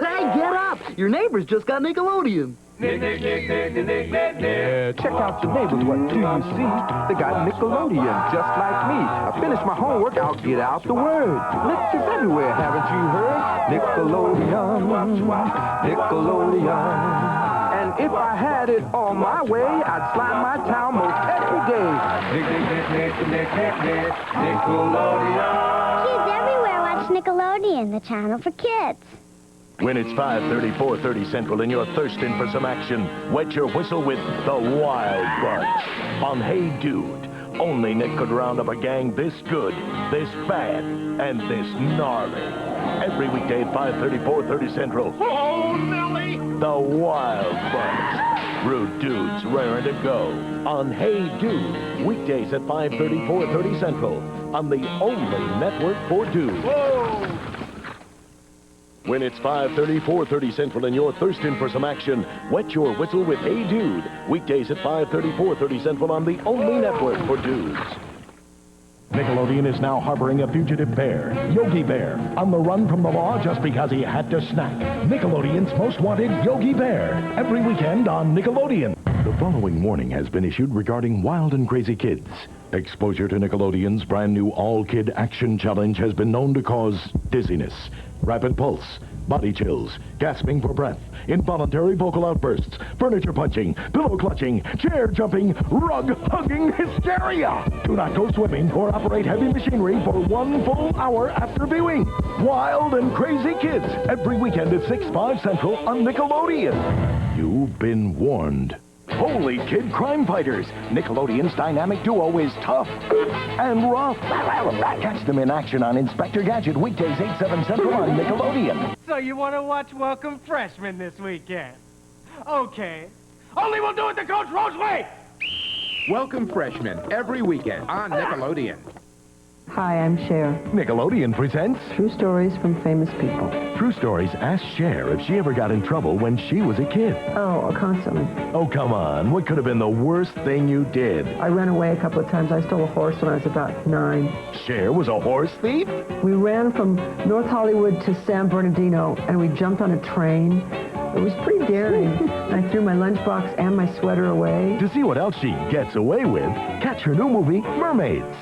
Hey, get up! Your neighbors just got Nickelodeon. Yeah, check out the neighbors. What do you see? They got Nickelodeon, just like me. I finished my homework, I'll get out the word. Nick is everywhere, haven't you heard? Nickelodeon, Nickelodeon. And if I had it all my way, I'd slime my town most every day. Nickelodeon. Kids everywhere watch Nickelodeon, the channel for kids. When it's 5:30, 4:30 Central and you're thirsting for some action, wet your whistle with The Wild Bunch. On Hey Dude, only Nick could round up a gang this good, this bad, and this gnarly. Every weekday at 5:30, 4:30 Central. Oh, Nelly! The Wild Bunch. Rude dudes raring to go. On Hey Dude, weekdays at 5:30, 4:30 Central. On the only network for dudes. Whoa! When it's 5:30, 4:30 Central and you're thirsting for some action, wet your whistle with Hey Dude. Weekdays at 5:30, 4:30 Central on the only network for dudes. Nickelodeon is now harboring a fugitive bear, Yogi Bear, on the run from the law just because he had to snack. Nickelodeon's most wanted Yogi Bear, every weekend on Nickelodeon. The following warning has been issued regarding wild and crazy kids. Exposure to Nickelodeon's brand new all-kid action challenge has been known to cause dizziness, rapid pulse, body chills, gasping for breath, involuntary vocal outbursts, furniture punching, pillow clutching, chair jumping, rug hugging hysteria. Do not go swimming or operate heavy machinery for 1 full hour after viewing. Wild and Crazy Kids, every weekend at 6, 5 Central on Nickelodeon. You've been warned. Holy kid crime fighters! Nickelodeon's dynamic duo is tough and rough. Catch them in action on Inspector Gadget, weekdays 8, 7 Central on Nickelodeon. So you want to watch Welcome Freshmen this weekend? Okay. Only we'll do it the Coach Roach way! Welcome Freshmen, every weekend on Nickelodeon. Hi, I'm Cher. Nickelodeon presents True stories from famous people. True Stories asks Cher if she ever got in trouble when she was a kid. Oh, constantly. Oh, come on. What could have been the worst thing you did? I ran away a couple of times. I stole a horse when I was about 9. Cher was a horse thief? We ran from North Hollywood to San Bernardino, and we jumped on a train. It was pretty daring. I threw my lunchbox and my sweater away. To see what else she gets away with, catch her new movie, Mermaids.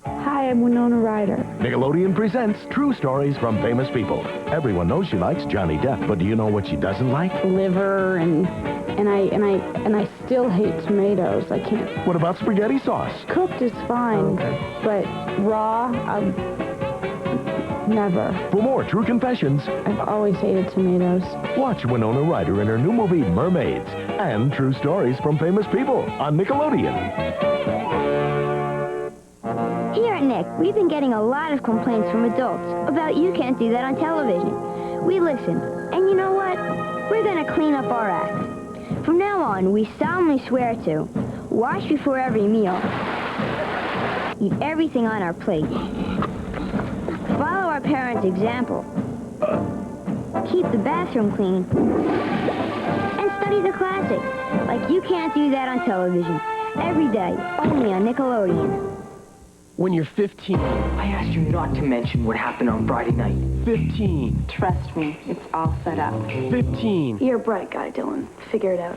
Hi, I'm Winona Ryder. Nickelodeon presents True Stories from Famous People. Everyone knows she likes Johnny Depp, but do you know what she doesn't like? Liver and I still hate tomatoes. I can't. What about spaghetti sauce? Cooked is fine, but raw, never. For more true confessions, I've always hated tomatoes. watch Winona Ryder in her new movie, Mermaids, and True Stories from Famous People on Nickelodeon. Here at Nick, we've been getting a lot of complaints from adults about you can't do that on television. We listened, and you know what? We're going to clean up our act. From now on, we solemnly swear to wash before every meal, eat everything on our plate, follow our parents' example, keep the bathroom clean, and study the classics like you can't do that on television. Every day, only on Nickelodeon. When you're 15. I asked you not to mention what happened on Friday night. 15. Trust me, it's all set up. 15. You're a bright guy, Dylan. Figure it out.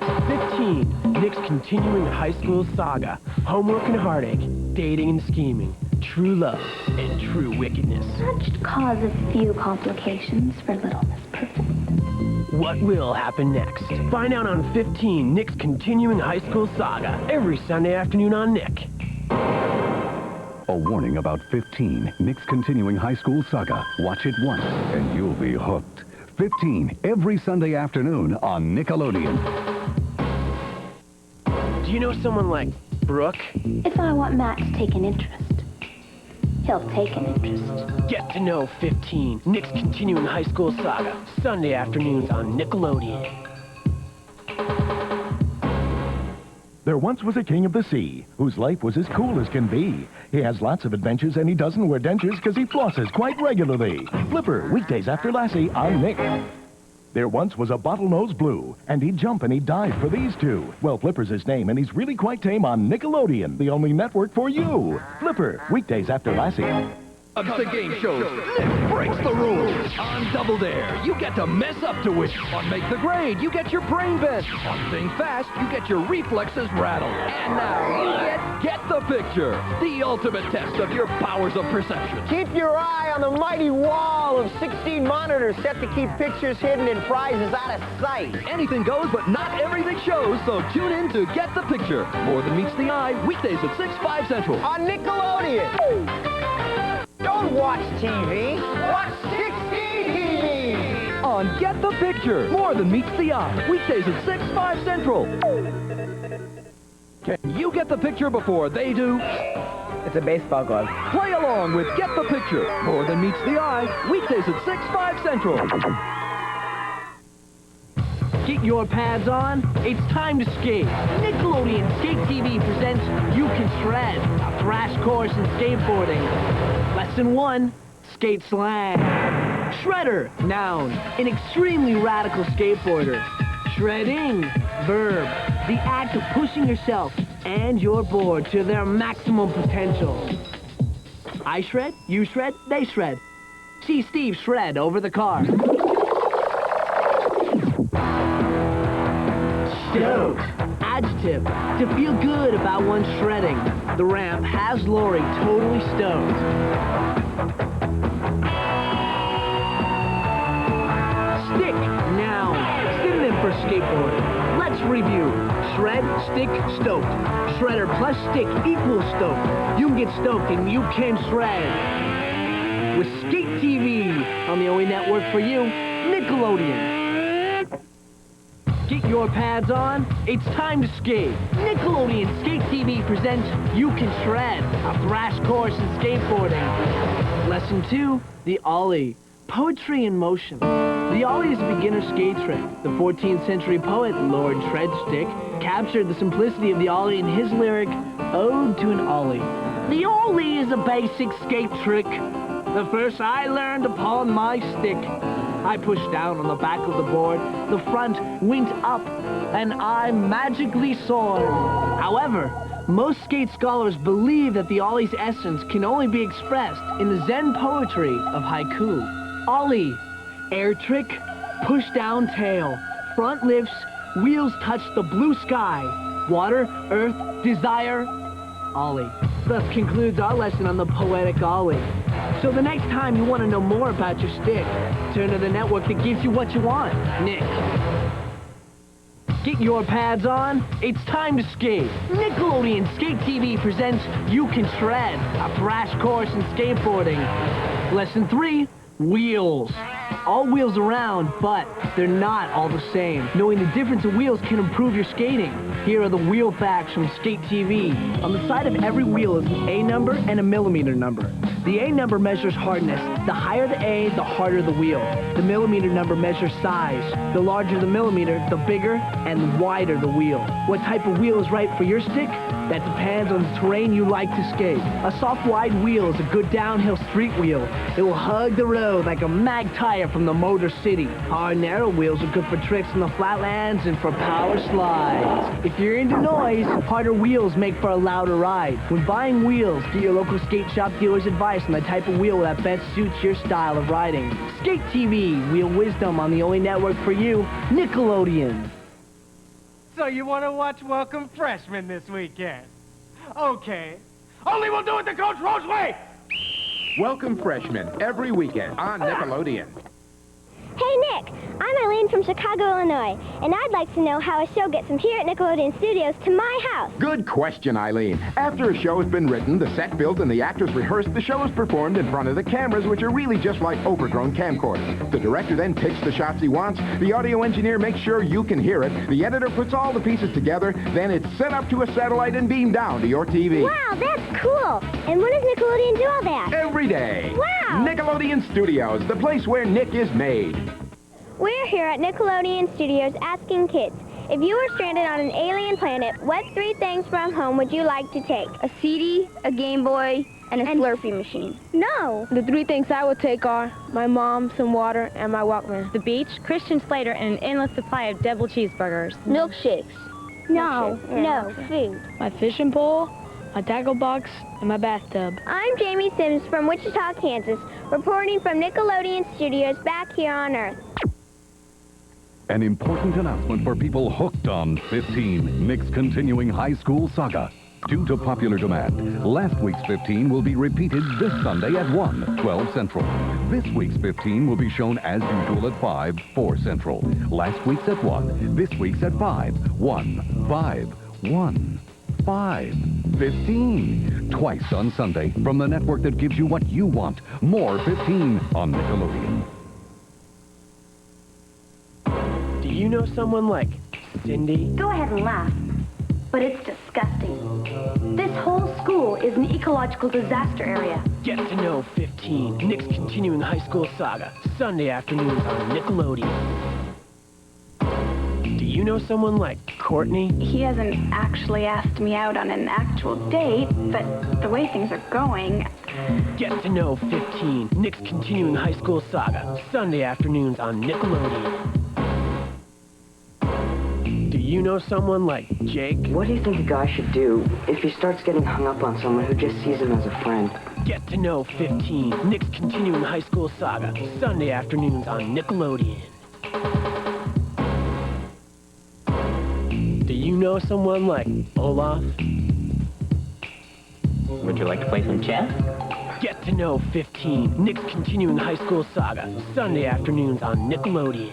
15. Nick's continuing high school saga. Homework and heartache. Dating and scheming. True love and true wickedness. That should cause a few complications for Little Miss Perfect. What will happen next? Find out on 15, Nick's continuing high school saga. Every Sunday afternoon on Nick. A warning about 15, Nick's continuing high school saga. Watch it once, and you'll be hooked. 15, every Sunday afternoon on Nickelodeon. Do you know someone like Brooke? If I want Matt to take an interest, he'll take an interest. Get to know 15, Nick's continuing high school saga. Sunday afternoons on Nickelodeon. There once was a king of the sea, whose life was as cool as can be. He has lots of adventures, and he doesn't wear dentures because he flosses quite regularly. Flipper, weekdays after Lassie on Nick. There once was a bottlenose blue, and he'd jump and he'd dive for these two. Well, Flipper's his name, and he's really quite tame on Nickelodeon, the only network for you. Flipper, weekdays after Lassie. Comes to game shows, Nick breaks the rules. On Double Dare, you get to mess up to win. On Make the Grade, you get your brain bent. On Think Fast, you get your reflexes rattled. And now you get the picture. The ultimate test of your powers of perception. Keep your eye on the mighty wall of 16 monitors set to keep pictures hidden and prizes out of sight. Anything goes, but not everything shows, so tune in to Get the Picture. More Than Meets the Eye, weekdays at 6, 5 Central. On Nickelodeon. Don't watch TV. Watch 16 TV. On Get the Picture. More Than Meets the Eye, weekdays at 6, 5 Central. Can you get the picture before they do? It's a baseball glove. Play along with Get the Picture. More Than Meets the Eye, weekdays at 6, 5 Central. Get your pads on. It's time to skate. Nickelodeon Skate TV presents You Can Shred, a thrash course in skateboarding. Lesson 1, skate slang. Shredder, noun, an extremely radical skateboarder. Shredding, verb, the act of pushing yourself and your board to their maximum potential. I shred, you shred, they shred. See Steve shred over the car. Stoked. Adjective. To feel good about one's shredding. The ramp has Lori totally stoked. Stick. Noun. Synonym for skateboard. Let's review. Shred, stick, stoked. Shredder plus stick equals stoked. You can get stoked and you can shred. With Skate TV on the OE network for you, Nickelodeon. Get your pads on. It's time to skate. Nickelodeon Skate TV presents You Can Shred, a thrash course in skateboarding. Lesson 2, the Ollie. Poetry in motion. The Ollie is a beginner skate trick. The 14th century poet, Lord Treadstick, captured the simplicity of the Ollie in his lyric, Ode to an Ollie. The Ollie is a basic skate trick. The first I learned upon my stick. I pushed down on the back of the board, the front went up, and I magically soared. However, most skate scholars believe that the Ollie's essence can only be expressed in the Zen poetry of haiku. Ollie, air trick, push down tail, front lifts, wheels touch the blue sky, water, earth, desire, Ollie. Thus concludes our lesson on the poetic Ollie. So the next time you want to know more about your stick, turn to the network that gives you what you want, Nick. Get your pads on. It's time to skate. Nickelodeon Skate TV presents You Can Shred, a thrash course in skateboarding. Lesson 3, wheels. All wheels around, but they're not all the same. Knowing the difference of wheels can improve your skating. Here are the wheel facts from Skate TV. On the side of every wheel is an A number and a millimeter number. The A number measures hardness. The higher the A, the harder the wheel. The millimeter number measures size. The larger the millimeter, the bigger and wider the wheel. What type of wheel is right for your stick? That depends on the terrain you like to skate. A soft, wide wheel is a good downhill street wheel. It will hug the road like a mag tire from the Motor City. Hard, narrow wheels are good for tricks on the flatlands and for power slides. If you're into noise, harder wheels make for a louder ride. When buying wheels, get your local skate shop dealer's advice on the type of wheel that best suits your style of riding. Skate TV, wheel wisdom on the only network for you, Nickelodeon. So you want to watch Welcome Freshmen this weekend? Okay. Only we'll do it the Coach Roach way! Welcome Freshmen every weekend on Nickelodeon. Hey, Nick. I'm Eileen from Chicago, Illinois, and I'd like to know how a show gets from here at Nickelodeon Studios to my house. Good question, Eileen. After a show has been written, the set built, and the actors rehearsed, the show is performed in front of the cameras, which are really just like overgrown camcorders. The director then picks the shots he wants, the audio engineer makes sure you can hear it, the editor puts all the pieces together, then it's sent up to a satellite and beamed down to your TV. Wow, that's cool. And when does Nickelodeon do all that? Every day. Wow. Nickelodeon Studios, the place where Nick is made. We're here at Nickelodeon Studios asking kids, if you were stranded on an alien planet, what 3 things from home would you like to take? A CD, a Game Boy, and a Slurpee machine. No. The 3 things I would take are my mom, some water, and my Walkman. The beach, Christian Slater, and an endless supply of double cheeseburgers. Milkshakes. No, food. My fishing pole, my tackle box, and my bathtub. I'm Jamie Sims from Wichita, Kansas, reporting from Nickelodeon Studios back here on Earth. An important announcement for people hooked on 15, Nick's continuing high school saga. Due to popular demand, last week's 15 will be repeated this Sunday at 1, 12 Central. This week's 15 will be shown as usual at 5, 4 Central. Last week's at 1, this week's at 5, 1, 5, 1, 5, 15. Twice on Sunday from the network that gives you what you want. More 15 on Nickelodeon. Do you know someone like Cindy? Go ahead and laugh, but it's disgusting. This whole school is an ecological disaster area. Get to know 15, Nick's continuing high school saga, Sunday afternoons on Nickelodeon. Do you know someone like Courtney? He hasn't actually asked me out on an actual date, but the way things are going... Get to know 15, Nick's continuing high school saga, Sunday afternoons on Nickelodeon. Do you know someone like Jake? What do you think a guy should do if he starts getting hung up on someone who just sees him as a friend? Get to know 15, Nick's continuing high school saga, Sunday afternoons on Nickelodeon. Do you know someone like Olaf? Would you like to play some chess? Get to know 15, Nick's continuing high school saga, Sunday afternoons on Nickelodeon.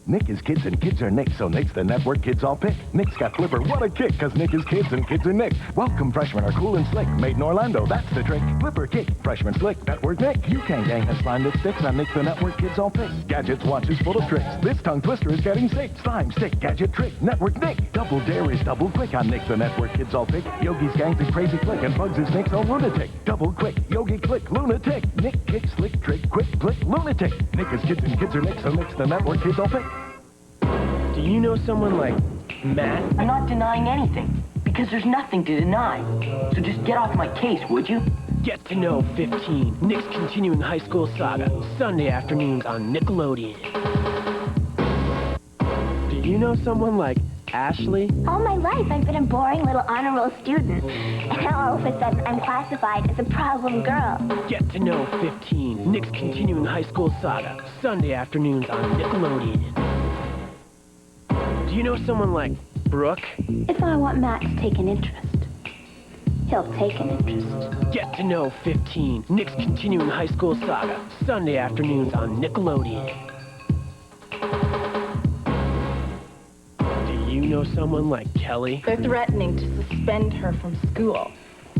Nick is kids and kids are Nick, so Nick's the network kids all pick. Nick's got Flipper, what a kick, cause Nick is kids and kids are Nick. Welcome freshmen are cool and slick, made in Orlando, that's the trick. Flipper kick, freshman slick, network Nick. You can't gang a slime that sticks, on Nick's the network kids all pick. Gadgets, watches full of tricks, this tongue twister is getting sick. Slime, stick, gadget, trick, network Nick. Double dare is double quick on Nick's the network kids all pick. Yogi's gang's a crazy click, and Bugs is Nick's own lunatic. Double quick, Yogi click, lunatic. Nick kick, slick, trick, quick, click, lunatic. Nick is kids and kids are Nick, so Nick's the network kids all pick. Do you know someone like Matt? I'm not denying anything, because there's nothing to deny. So just get off my case, would you? Get to know 15, Nick's continuing high school saga, Sunday afternoons on Nickelodeon. Do you know someone like Ashley? All my life, I've been a boring little honor roll student. And now all of a sudden, I'm classified as a problem girl. Get to know 15, Nick's continuing high school saga, Sunday afternoons on Nickelodeon. Do you know someone like Brooke? If I want Matt to take an interest, he'll take an interest. Get to know 15, Nick's continuing high school saga, Sunday afternoons on Nickelodeon. Do you know someone like Kelly? They're threatening to suspend her from school.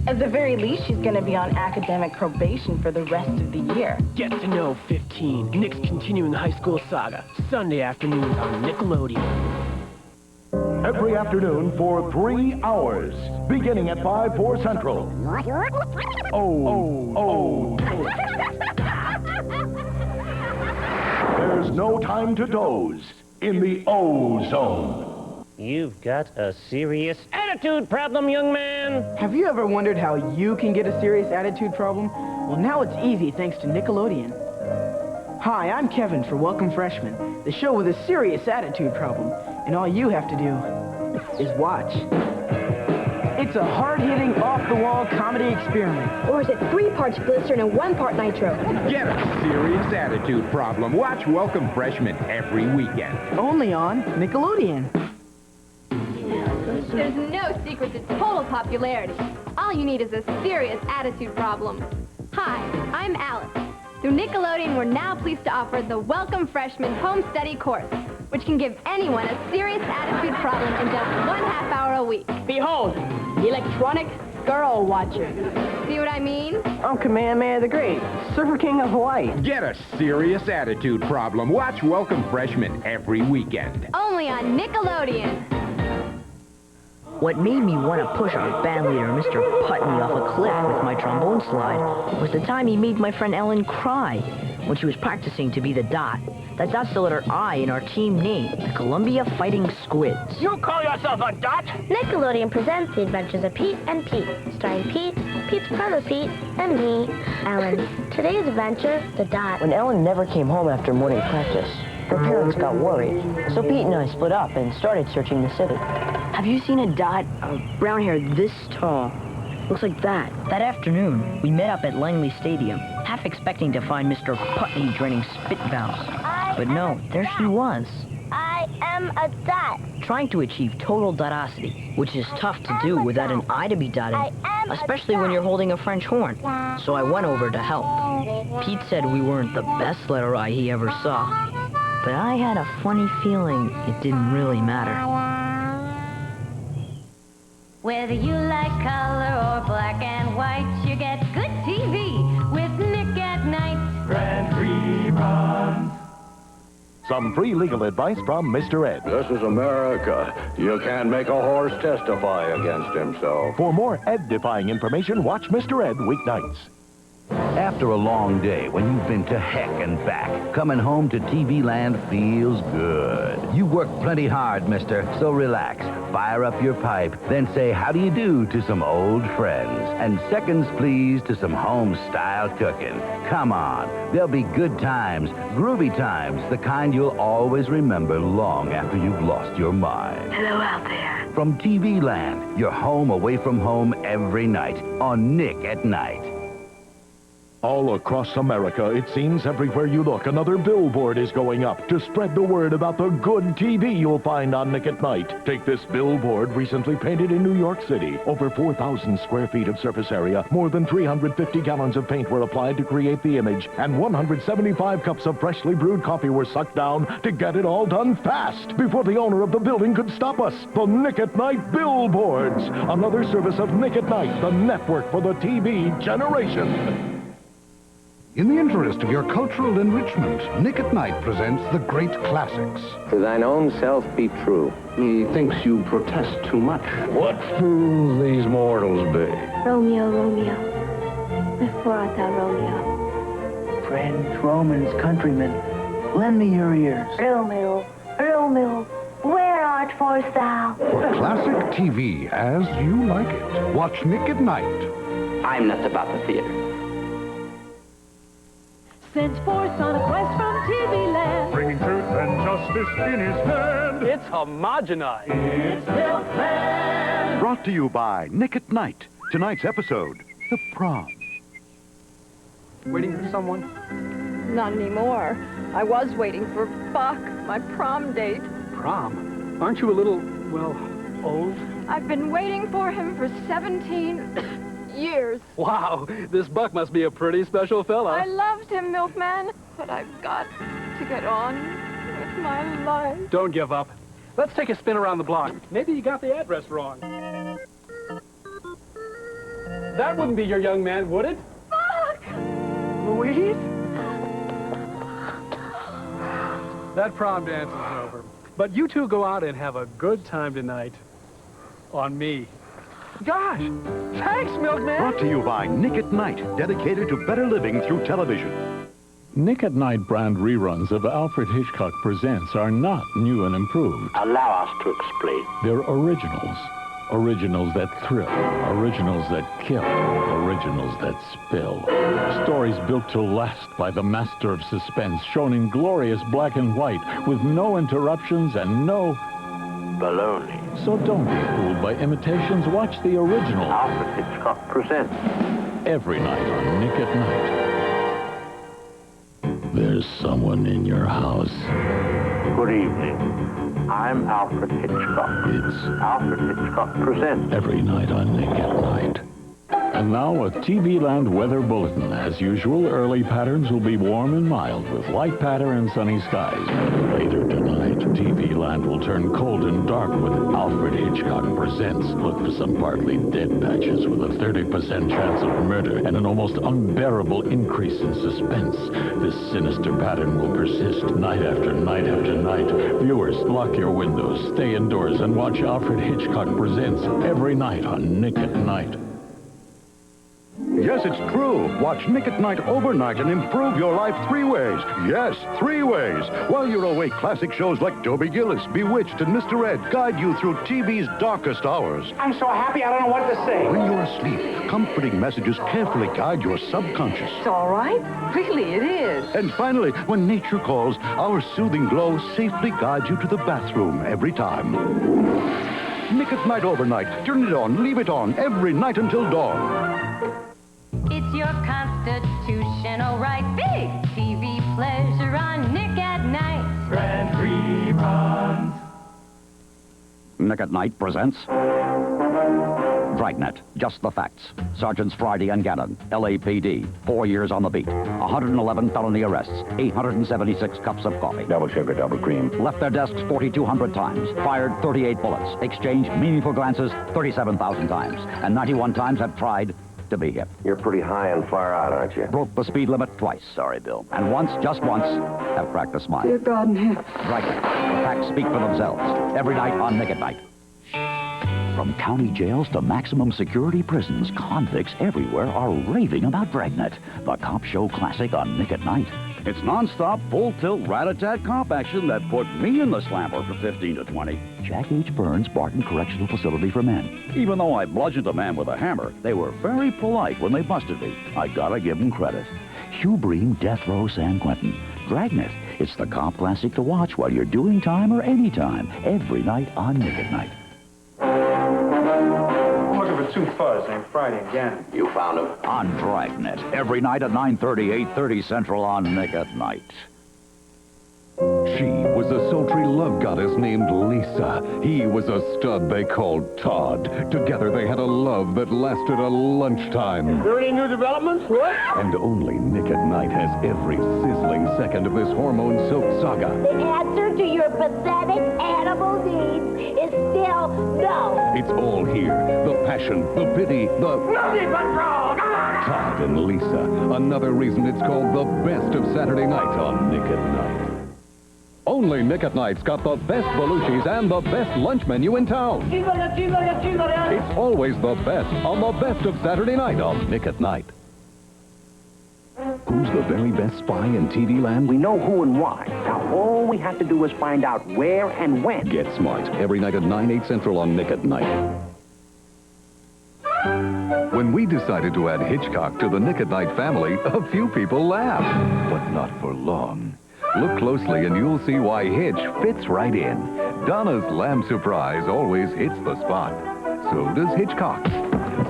At the very least, she's going to be on academic probation for the rest of the year. Get to know 15, Nick's continuing high school saga, Sunday afternoons on Nickelodeon. Every afternoon for 3 hours, beginning at 5, 4 Central. There's no time to doze in the O Zone. You've got a serious attitude problem, young man. Have you ever wondered how you can get a serious attitude problem? Well, now it's easy thanks to Nickelodeon. Hi, I'm Kevin for Welcome Freshmen, the show with a serious attitude problem. And all you have to do is watch. It's a hard-hitting, off-the-wall comedy experiment. Or is it 3 parts glycerin and 1 part nitro? Get a serious attitude problem. Watch Welcome Freshmen every weekend. Only on Nickelodeon. There's no secret to total popularity. All you need is a serious attitude problem. Hi, I'm Alice. Through Nickelodeon, we're now pleased to offer the Welcome Freshman Home Study course, which can give anyone a serious attitude problem in just 1/2 hour a week. Behold, the electronic girl watcher. See what I mean? I'm Kamehameha the Great, Surfer King of Hawaii. Get a serious attitude problem. Watch Welcome Freshmen every weekend. Only on Nickelodeon. What made me want to push our band leader, Mr. Putney, off a cliff with my trombone slide was the time he made my friend Ellen cry when she was practicing to be the Dot. That's the letter I in our team name, the Columbia Fighting Squids. You call yourself a Dot? Nickelodeon presents The Adventures of Pete and Pete, starring Pete, Pete's brother Pete, and me, Ellen. Today's adventure, the Dot. When Ellen never came home after morning practice, Her parents got worried, so Pete and I split up and started searching the city. Have you seen a dot of brown hair this tall? Looks like that. That afternoon, we met up at Langley Stadium, half expecting to find Mr. Putney draining spit valves. But no, there she was. I am a dot. Trying to achieve total dotosity, which is tough to do without an eye to be dotted, especially when you're holding a French horn. So I went over to help. Pete said we weren't the best letter I he ever saw, but I had a funny feeling it didn't really matter. Whether you like color or black and white, you get good TV with Nick at Night. Grand reruns. Some free legal advice from Mr. Ed. This is America. You can't make a horse testify against himself. For more Ed-defying information, watch Mr. Ed weeknights. After a long day, when you've been to heck and back, coming home to TV Land feels good. You worked plenty hard, mister, so relax. Fire up your pipe, then say how do you do to some old friends. And seconds, please, to some home-style cooking. Come on, there'll be good times, groovy times, the kind you'll always remember long after you've lost your mind. Hello out there. From TV Land, you're home away from home every night on Nick at Night. All across America, it seems everywhere you look, another billboard is going up to spread the word about the good TV you'll find on Nick at Night. Take this billboard recently painted in New York City. Over 4,000 square feet of surface area, more than 350 gallons of paint were applied to create the image, and 175 cups of freshly brewed coffee were sucked down to get it all done fast before the owner of the building could stop us. The Nick at Night billboards, another service of Nick at Night, the network for the TV generation. In the interest of your cultural enrichment, Nick at Night presents the great classics. To thine own self be true. Methinks you protest too much. What fools these mortals be. Romeo, Romeo. Before art thou Romeo. Friends, Romans, countrymen, lend me your ears. Romeo, Romeo, where art forst thou? For classic TV as you like it. Watch Nick at Night. I'm nuts about the theater. Sent forth on a quest from TV Land. Bringing truth and justice in his hand. It's homogenized. It's Milkman. Brought to you by Nick at Night. Tonight's episode, The Prom. Waiting for someone? Not anymore. I was waiting for Buck, my prom date. Prom? Aren't you a little, well, old? I've been waiting for him for 17 years. Wow, this Buck must be a pretty special fella. I loved him, Milkman, but I've got to get on with my life. Don't give up. Let's take a spin around the block. Maybe you got the address wrong. That wouldn't be your young man, would it? Buck! Louise? That prom dance is over. But you two go out and have a good time tonight. On me. Gosh! Thanks, Milkman! Brought to you by Nick at Night, dedicated to better living through television. Nick at Night brand reruns of Alfred Hitchcock Presents are not new and improved. Allow us to explain. They're originals. Originals that thrill. Originals that kill. Originals that spill. Stories built to last by the master of suspense, shown in glorious black and white, with no interruptions and no baloney. So don't be fooled by imitations. Watch the original. Alfred Hitchcock Presents. Every night on Nick at Night. There's someone in your house. Good evening. I'm Alfred Hitchcock. It's Alfred Hitchcock Presents. Every night on Nick at Night. And now a TV Land weather bulletin. As usual, early patterns will be warm and mild with light pattern and sunny skies. Later tonight, TV Land will turn cold and dark with Alfred Hitchcock Presents. Look for some partly dead patches with a 30% chance of murder and an almost unbearable increase in suspense. This sinister pattern will persist night after night after night. Viewers, lock your windows, stay indoors, and watch Alfred Hitchcock Presents every night on Nick at Night. Yes, it's true. Watch Nick at Night overnight and improve your life 3 ways. Yes, 3 ways. While you're awake, classic shows like Dobie Gillis, Bewitched, and Mr. Ed guide you through TV's darkest hours. I'm so happy I don't know what to say. When you're asleep, comforting messages carefully guide your subconscious. It's all right. Really, it is. And finally, when nature calls, our soothing glow safely guides you to the bathroom every time. Nick at Night overnight. Turn it on, leave it on, every night until dawn. It's your constitutional right. Big TV pleasure on Nick at Night. Grand reruns. Nick at Night presents Dragnet, Just the Facts. Sergeants Friday and Gannon, LAPD, 4 years on the beat. 111 felony arrests, 876 cups of coffee. Double sugar, double cream. Left their desks 4,200 times. Fired 38 bullets. Exchanged meaningful glances 37,000 times. And 91 times have tried to be hit. You're pretty high and far out, aren't you? Broke the speed limit twice. Sorry, Bill. And once, just once, have cracked a smile. Dear God in heaven. Dragnet. The facts speak for themselves. Every night on Nick at Night. From county jails to maximum security prisons, convicts everywhere are raving about Dragnet, the cop show classic on Nick at Night. It's non-stop, full-tilt, rat-a-tat cop action that put me in the slammer for 15 to 20. Jack H. Burns, Barton Correctional Facility for Men. Even though I bludgeoned a man with a hammer, they were very polite when they busted me. I gotta give them credit. Hugh Bream, Death Row, San Quentin. Dragnet. It's the cop classic to watch while you're doing time or any time, every night on Nick at Night. I'm looking for 2 fuzz named Friday again. You found him. On Dragnet, every night at 9:30, 8:30 Central on Nick at Night. She was a sultry love goddess named Lisa. He was a stud they called Todd. Together they had a love that lasted a lunchtime. Is there any new developments? What? And only Nick at Night has every sizzling second of this hormone-soaked saga. The answer to your pathetic animal needs is still no. It's all here. The passion, the pity, the... Nothing but wrong! Todd and Lisa. Another reason it's called the best of Saturday night on Nick at Night. Only Nick at Night's got the best Belushi's and the best lunch menu in town. It's always the best on the best of Saturday night on Nick at Night. Who's the very best spy in TV land? We know who and why. Now, all we have to do is find out where and when. Get Smart, every night at 9, 8 Central on Nick at Night. When we decided to add Hitchcock to the Nick at Night family, a few people laughed, but not for long. Look closely and you'll see why Hitch fits right in. Donna's lamb surprise always hits the spot. So does Hitchcock.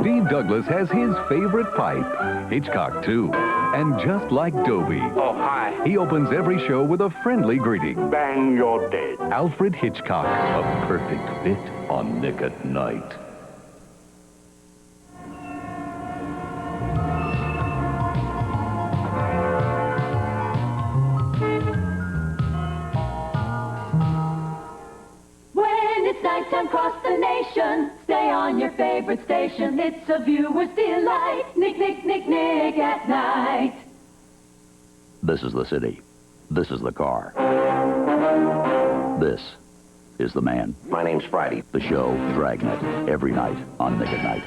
Steve Douglas has his favorite pipe. Hitchcock, too. And just like Dobie. Oh, hi. He opens every show with a friendly greeting. Bang, you're dead. Alfred Hitchcock, a perfect fit on Nick at Night. Nighttime across the nation. Stay on your favorite station. It's a viewer's delight. Nick, Nick, Nick, Nick at Night. This is the city. This is the car. This is the man. My name's Friday. The show, Dragnet, every night on Nick at Night.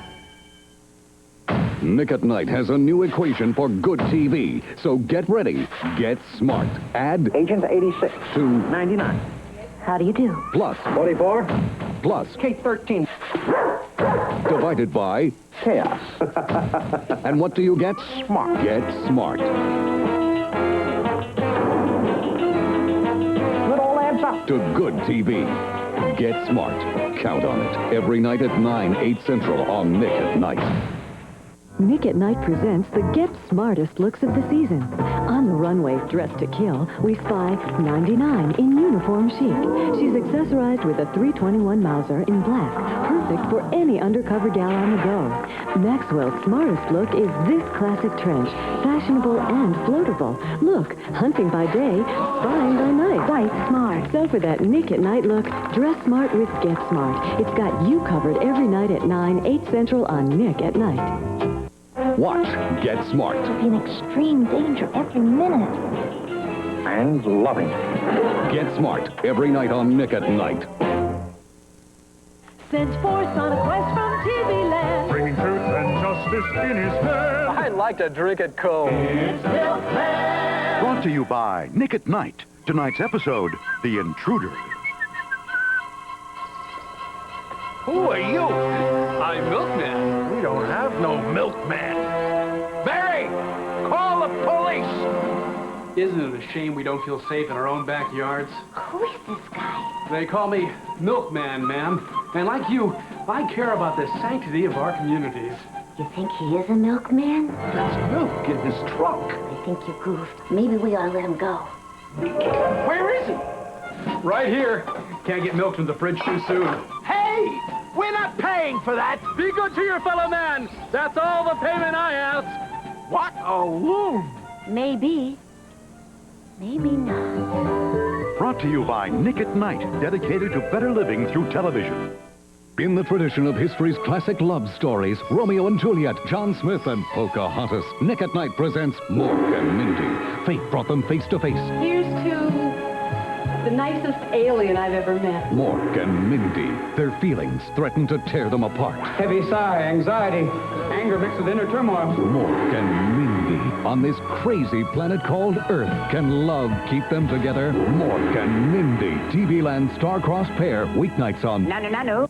Nick at Night has a new equation for good TV. So get ready. Get smart. Add Agent 86 to 99. How do you do? Plus 44. Plus K13. divided by Chaos. And what do you get? Smart. Get smart. It all adds up. To good TV. Get smart. Count on it. Every night at 9, 8 Central on Nick at Night. Nick at Night presents the Get Smartest looks of the season. On the runway, dressed to kill, we spy 99 in uniform chic. She's accessorized with a .321 Mauser in black, perfect for any undercover gal on the go. Maxwell's smartest look is this classic trench, fashionable and floatable. Look, hunting by day, spying by night. Right smart. So for that Nick at Night look, dress smart with Get Smart. It's got you covered every night at 9, 8 Central on Nick at Night. Watch Get Smart. You'll be in extreme danger every minute. And loving. Get Smart. Every night on Nick at Night. Sent for Sonic West from TV Land. Bringing truth and justice in his hand. I'd like to drink it cold. It's Milkman. Brought to you by Nick at Night. Tonight's episode, The Intruder. Who are you? I'm Milkman. We don't have no Milkman. Barry, call the police. Isn't it a shame we don't feel safe in our own backyards? Who is this guy? They call me Milkman, ma'am. And like you, I care about the sanctity of our communities. You think he is a milkman? That's milk in his trunk. I think you goofed. Maybe we ought to let him go. Where is he? Right here. Can't get milk from the fridge too soon. Hey, we're not paying for that. Be good to your fellow man. That's all the payment I ask. What a loon. Maybe. Maybe not. Brought to you by Nick at Night, dedicated to better living through television. In the tradition of history's classic love stories, Romeo and Juliet, John Smith, and Pocahontas, Nick at Night presents Mork and Mindy. Fate brought them face to face. Here's to the nicest alien I've ever met. Mork and Mindy. Their feelings threaten to tear them apart. Heavy sigh, anxiety, anger mixed with inner turmoil. Mork and Mindy. On this crazy planet called Earth, can love keep them together? Mork and Mindy. TV Land star-crossed pair, weeknights on... No.